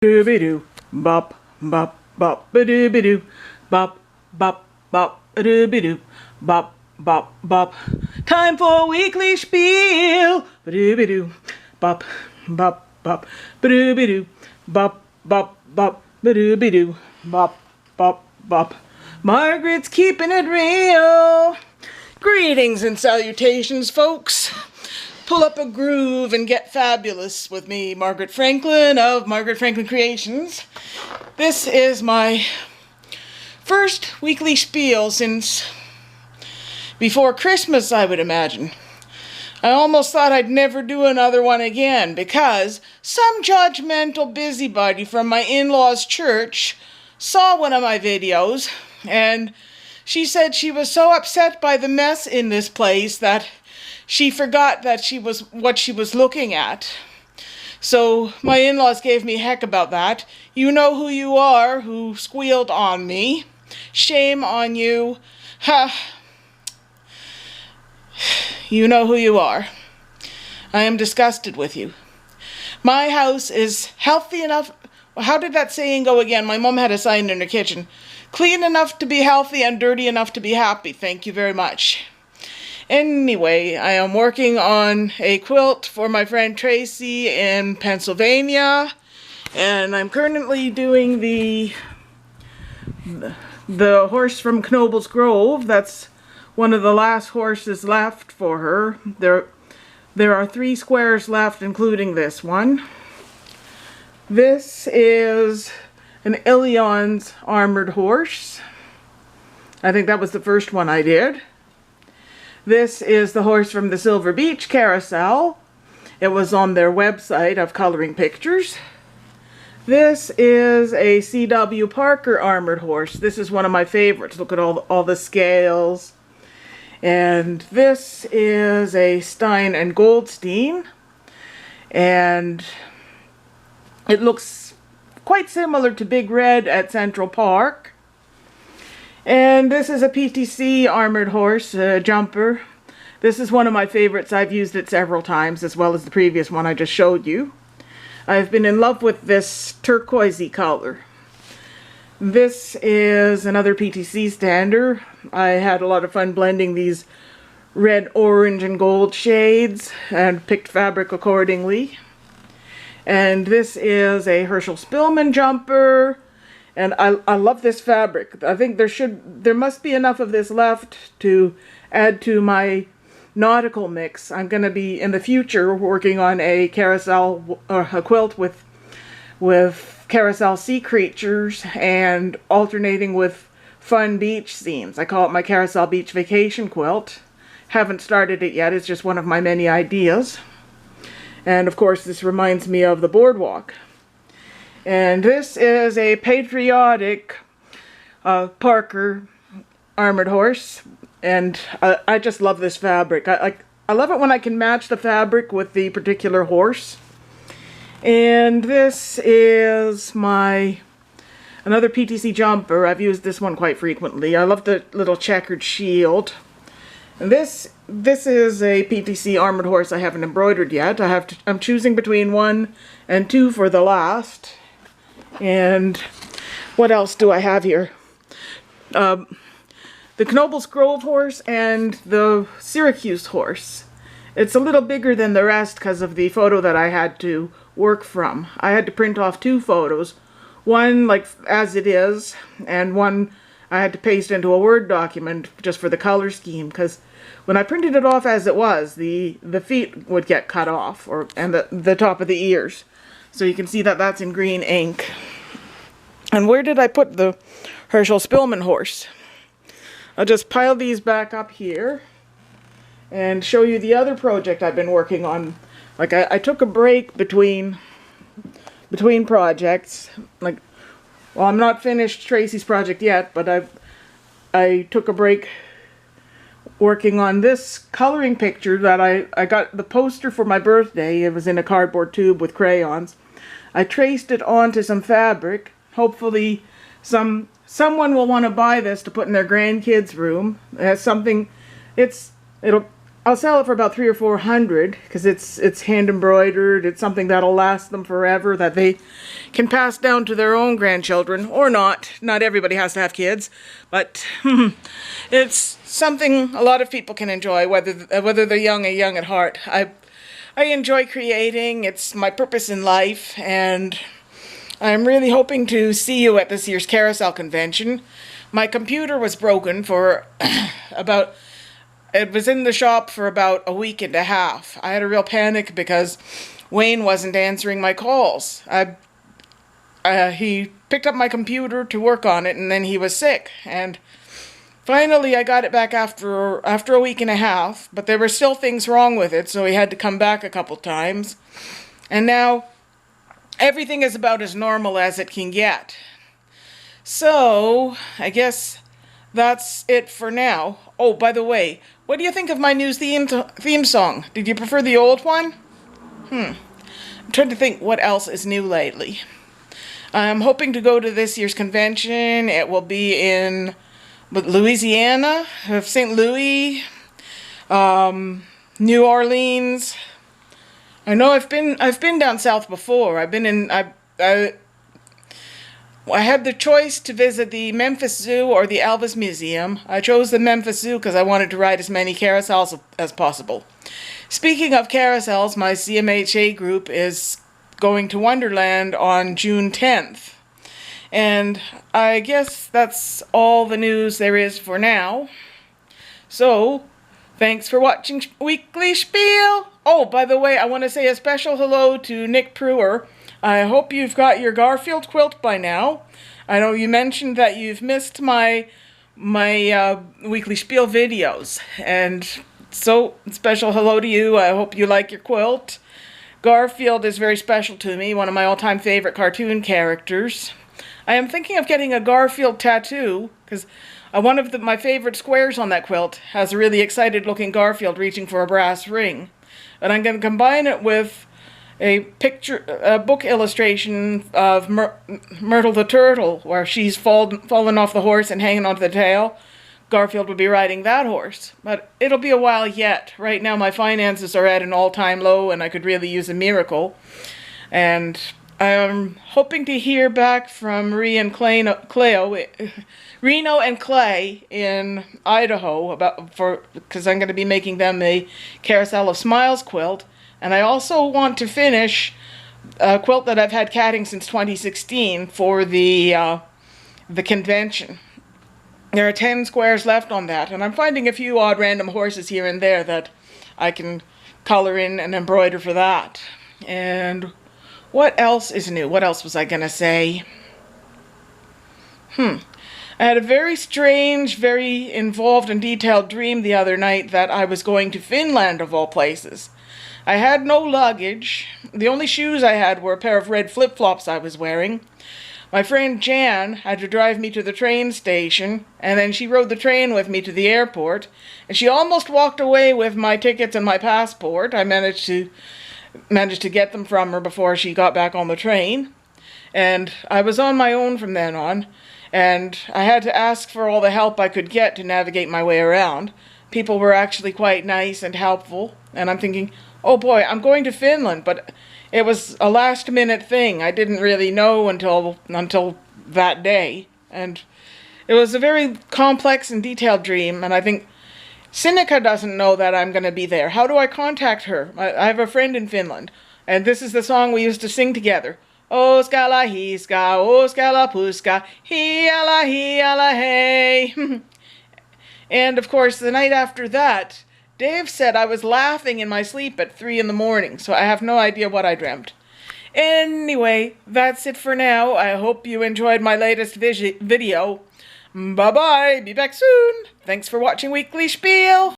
Doo-be-doo, bop, bop, bop, ba-doo-be-doo, bop, bop, bop, ba-doo-be-doo, bop, bop, bop. Time for weekly spiel. Ba-doo-be-doo, bop, bop, bop, ba-doo-be-doo, bop, bop, bop, ba-doo-be-doo, bop, bop, bop. Margaret's keeping it real. Greetings and salutations, folks. Pull up a groove and get fabulous with me, Margaret Franklin of Margaret Franklin Creations. This is my first weekly spiel since before Christmas, I would imagine. I almost thought I'd never do another one again because some judgmental busybody from my in-laws' church saw one of my videos and she said she was so upset by the mess in this place that she forgot that what she was looking at. So my in-laws gave me heck about that. You know who you are, who squealed on me. Shame on you. Ha. You know who you are. I am disgusted with you. My house is healthy enough. How did that saying go again? My mom had a sign in her kitchen. Clean enough to be healthy and dirty enough to be happy. Thank you very much. Anyway, I am working on a quilt for my friend Tracy in Pennsylvania, and I'm currently doing the horse from Knobel's Grove. That's one of the last horses left for her. There are 3 squares left, including this one. This is an Ilions armored horse. I think that was the first one I did. This is the horse from the Silver Beach Carousel. It was on their website of coloring pictures. This is a C.W. Parker armored horse. This is one of my favorites. Look at all the scales. And this is a Stein and Goldstein. And it looks quite similar to Big Red at Central Park. And this is a PTC armored horse, jumper. This is one of my favorites. I've used it several times, as well as the previous one I just showed you. I've been in love with this turquoisey color. This is another PTC stander. I had a lot of fun blending these red, orange, and gold shades and picked fabric accordingly. And this is a Herschel Spillman jumper. And I love this fabric. I think there must be enough of this left to add to my nautical mix. I'm going to be in the future working on a carousel or a quilt with carousel sea creatures and alternating with fun beach scenes. I call it my Carousel Beach Vacation Quilt. Haven't started it yet. It's just one of my many ideas. And of course this reminds me of the boardwalk. And this is a patriotic Parker armored horse, and I just love this fabric. I love it when I can match the fabric with the particular horse. And this is another PTC jumper. I've used this one quite frequently. I love the little checkered shield. And this is a PTC armored horse I haven't embroidered yet. I'm choosing between 1 and 2 for the last. And what else do I have here? The Knobel's Grove horse and the Syracuse horse. It's a little bigger than the rest because of the photo that I had to work from. I had to print off 2 photos. One like as it is, and one I had to paste into a Word document just for the color scheme, because when I printed it off as it was, the feet would get cut off, and the top of the ears. So you can see that that's in green ink. And where did I put the Herschel Spillman horse? I'll just pile these back up here and show you the other project I've been working on. Like I took a break between projects. Well, I'm not finished Tracy's project yet, but I took a break working on this coloring picture that I got the poster for my birthday. It was in a cardboard tube with crayons. I traced it onto some fabric. Hopefully someone will want to buy this to put in their grandkids' room. It has something, it'll I'll sell it for about 300 or 400 because it's hand embroidered. It's something that'll last them forever, that they can pass down to their own grandchildren, or not. Not everybody has to have kids, but it's something a lot of people can enjoy, whether they're young or young at heart. I enjoy creating. It's my purpose in life, and I'm really hoping to see you at this year's Carousel convention. My computer was broken for it was in the shop for about a week and a half. I had a real panic because Wayne wasn't answering my calls. He picked up my computer to work on it, and then he was sick. And finally, I got it back after a week and a half, but there were still things wrong with it, so he had to come back a couple times. And now, everything is about as normal as it can get. So, I guess that's it for now. Oh, by the way, what do you think of my new theme song? Did you prefer the old one? I'm trying to think what else is new lately. I'm hoping to go to this year's convention. It will be in Louisiana, St. Louis, New Orleans. I know I've been down south before. I had the choice to visit the Memphis Zoo or the Elvis Museum. I chose the Memphis Zoo because I wanted to ride as many carousels as possible. Speaking of carousels, my CMHA group is going to Wonderland on June 10th. And I guess that's all the news there is for now. So, thanks for watching Weekly Spiel. Oh, by the way, I want to say a special hello to Nick Prewer. I hope you've got your Garfield quilt by now. I know you mentioned that you've missed my Weekly Spiel videos. And so, special hello to you. I hope you like your quilt. Garfield is very special to me, one of my all-time favorite cartoon characters. I am thinking of getting a Garfield tattoo, because one of my favorite squares on that quilt has a really excited-looking Garfield reaching for a brass ring. And I'm going to combine it with a book illustration of Myrtle the Turtle, where she's fallen off the horse and hanging onto the tail. Garfield would be riding that horse. But it'll be a while yet. Right now my finances are at an all-time low, and I could really use a miracle. And I'm hoping to hear back from Reno and Clay in Idaho because I'm going to be making them a Carousel of Smiles quilt. And I also want to finish a quilt that I've had catting since 2016 for the convention. There are 10 squares left on that, and I'm finding a few odd random horses here and there that I can color in and embroider for that. And what else is new? What else was I going to say? I had a very strange, very involved and detailed dream the other night that I was going to Finland, of all places. I had no luggage. The only shoes I had were a pair of red flip-flops I was wearing. My friend Jan had to drive me to the train station, and then she rode the train with me to the airport, and she almost walked away with my tickets and my passport. I managed to get them from her before she got back on the train, and I was on my own from then on, and I had to ask for all the help I could get to navigate my way around. People were actually quite nice and helpful, and I'm thinking, oh boy, I'm going to Finland, but it was a last-minute thing. I didn't really know until that day, and it was a very complex and detailed dream, and I think Sinikka doesn't know that I'm going to be there. How do I contact her? I have a friend in Finland, and this is the song we used to sing together. O skala hiska, o skala puska, hiala hiala hey. And of course, the night after that, Dave said I was laughing in my sleep at 3 in the morning, so I have no idea what I dreamt. Anyway, that's it for now. I hope you enjoyed my latest video. Bye-bye. Be back soon. Thanks for watching Weekly Spiel.